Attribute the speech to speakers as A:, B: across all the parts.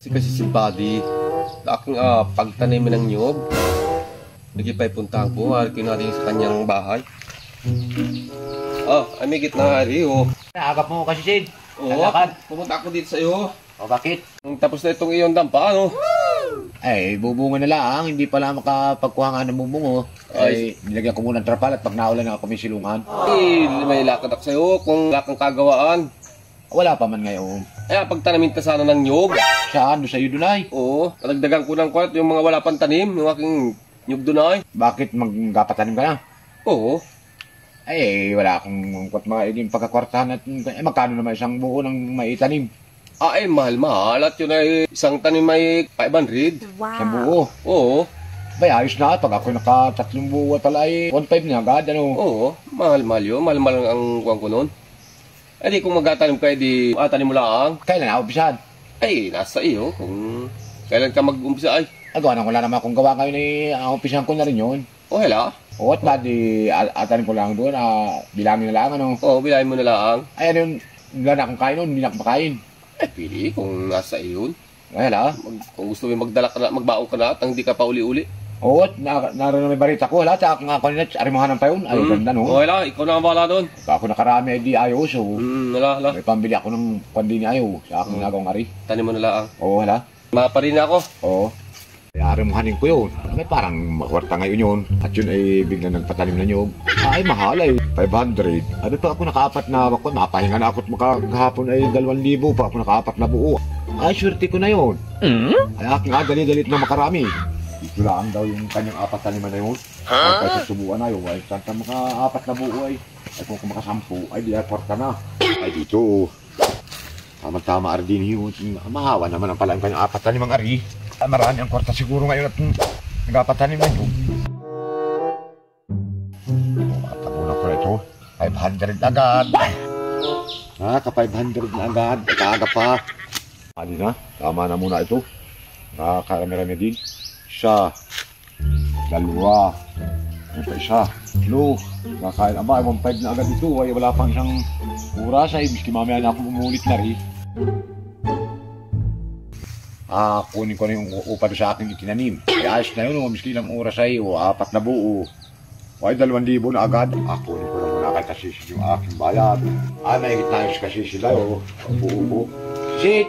A: Kasi si Buddy, aking pagtanim ng nyog, nagipay puntahan ko, harikin natin sa kanyang bahay. Amigit na hari,
B: Naagap mo kasi, Sid.
A: Oo, pumunta ako dito sa iyo.
B: O, bakit?
A: Tapos na itong iyong dampa, ano?
B: Ay, bubunga na lang. Hindi pala makapagkuha nga ng bubungo. Ay, nilagyan ko muna ng trapal at pag naulan na ako may silungan.
A: May lakad ako sa iyo kung wala kang kagawaan.
B: Wala pa man ngayon.
A: Pagtanamin ka sana ng nyog.
B: Saan? Doon sa'yo, Dunay?
A: Oo, nadagdagan ko ng kwat yung mga wala pang tanim, yung aking nyog Dunay.
B: Bakit magpatanim ka na?
A: Oo.
B: Ay, wala akong yung pagkakwartahan at magkano naman isang buo ng maitanim?
A: Mahal-mahal at yun ay isang tanim may 500.
C: Wow.
B: Isang buo?
A: Oo.
B: Bay, ayos na. Pag ako naka-3 buo at ay 1.5 na agad, ano?
A: Oo, mahal-mahal yun. Mahal-mahal ang kuwan ko nun. Di kung magtatanim ka, tanim mo lang.
B: Kailan ako umpisahan?
A: Nasa iyo. Kung kailan ka mag-umpisa ay.
B: Agawa nang wala naman akong gawa ngayon ang umpisahan ko na rin yun.
A: Hela.
B: Oo, at atanin ko lang doon, bilangin na lang, ano?
A: Oo, bilahin mo na lang.
B: Ay, ano yun, wala na akong kain noon, hindi na akong makain.
A: Pili kung nasa iyo yun.
B: Ay, hala.
A: Kung gusto mo magbaon ka na at hindi ka pa uli-uli.
B: Oo, at naroon na may barita ko, hala, tsaka nga ako nila, arimahanan pa yun. Ay, ganda, no?
A: Hela, ikaw na ang bahala doon.
B: Ako nakarami, ay di ayaw, so...
A: Hala.
B: May pambili ako ng pandini ayaw, sa akong nagawang ari.
A: Tanim mo na lang.
B: Oo, hala.
A: Maparin ako.
B: Oo. Ay, arimahanin ko yun. Ay, parang makwarta ngayon yun. At yun ay bigla nagpatanim na nyog. Ay, mahal ay 500. Ano pa ako nakaapat na ako, napahinga na ako at makahapon ay 2,000 pa ako nakaapat na buo. Ay, swerte ko na yun. Ay, aking dali-dalit na makarami. Dito lang daw yung kanyang apat taniman na yun. Ay, kaya susubuan na yun. Ay, santa makaapat na buo ay. Ay, kung makasampu, ay di ay kwarta na. Ay, dito. Tama-tama ardin yun. Mahawa naman ang pala yung kanyang apat tanimang ari. Ay, marami ang kwarta siguro ngayon at nag-apat tanim na yun. Matagunan ko na ito. 500 agad. Ka-500 na agad. Kaaga pa. Adi na. Tama na muna ito. Nakakarami-rami din. Isa. Dalawa. Ano pa isa? Tatlo. Kakain. 1.5 na agad ito. Ay, wala pang isang oras. Ay, miski mamaya na ako umulit na rin. Kunin ko na yung upa doon sa aking itinanim. Ay, ayos na yun. Miski ilang oras ay 4 na buo. Ay, 2,000 na agad. Kunin ko na muna kay Kasisil yung aking bayad. Mahigit na yun si Kasisil ay. Buo. Sit!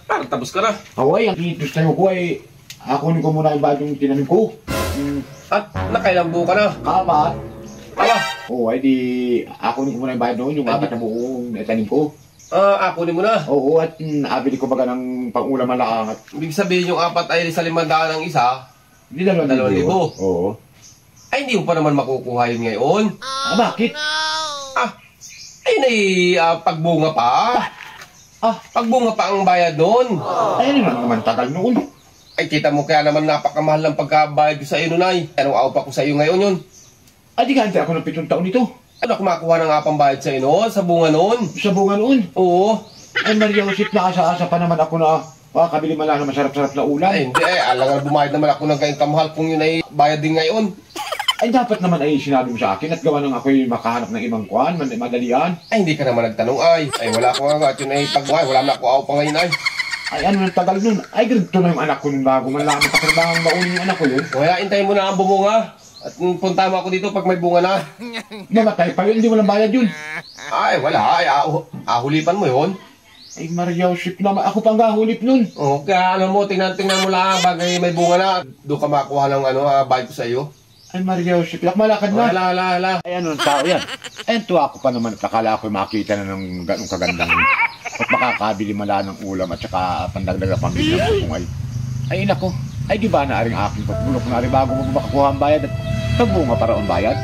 A: Parang tapos ka na.
B: Ay, ang kitos tayo ko ay kunin ko muna yung bayad yung tinanim ko.
A: Nakailang buo ka na.
B: Kapat.
A: Aba.
B: Ay di kunin ko muna yung bayad doon, yung 4 na buong itanim ko.
A: Kunin mo na.
B: Oo, at abili ko baga ng pang-ulam na lang.
A: Ibig sabihin yung 4 ay sa 500 ng isa.
B: Hindi 2,000. Oo.
A: Ay, hindi mo pa naman makukuha yun ngayon.
B: Bakit?
A: Pagbunga pa. Pagbunga pa ang bayad doon.
B: Ay, ano naman tagal noon.
A: Ay, kita mo kaya naman napakamahal ng pagkabayad ko sa iyo nun ay. Anong aw pa ko sa iyo ngayon yun?
B: Ay, di ganti ako ng 7 taon nito.
A: Ano, kumakuha na nga pang bayad sa iyo noon, sa bunga noon?
B: Sa bunga noon?
A: Oo.
B: Ay, Maria Josep, nakasa-asa pa naman ako na kabili man lang na masarap-sarap na ulam.
A: Ay, hindi alangan bumayad naman ako ng kayong kamahal kung yun ay bayad din ngayon.
B: Ay, dapat naman ay sinabi mo sa akin at gawa nang ako'y makahanap ng ibang kuhan, madalian.
A: Ay, hindi ka naman nagtanong ay. Ay, wala ko nga at yun ay pagbuhay, wala na ako aw pa ngayon ay.
B: Ay, ano nang tagal nun? Ay, ganito na yung anak ko nung bago man lang makakarabang maunin yung anak ko yun.
A: Wala, hintayin mo na ang bumunga. At punta mo ako dito pag may bunga na.
B: Namatay pa yun, hindi mo lang bayad yun.
A: Ay, wala. Ay, ahulipan mo yun.
B: Ay, Maria Josep naman. Ako pang gahulip nun.
A: Kaya alam mo, tingnan mo lang bagay may bunga na. Doon ka makuha ng bayad ko sa iyo.
B: Ay, Maria Josep, malakad na.
A: Wala.
B: Ay, anong tao yan? Ay, tuwa ko pa naman. Akala ako'y makita na ng ganong kagandang at makakabili mala ng ulam at saka pandagdag na pambili ng bungay. Ay, inako. Ay, di ba na aring aking pagulok na rin bago mo makakuha ang bayad at pagbunga para ang bayad?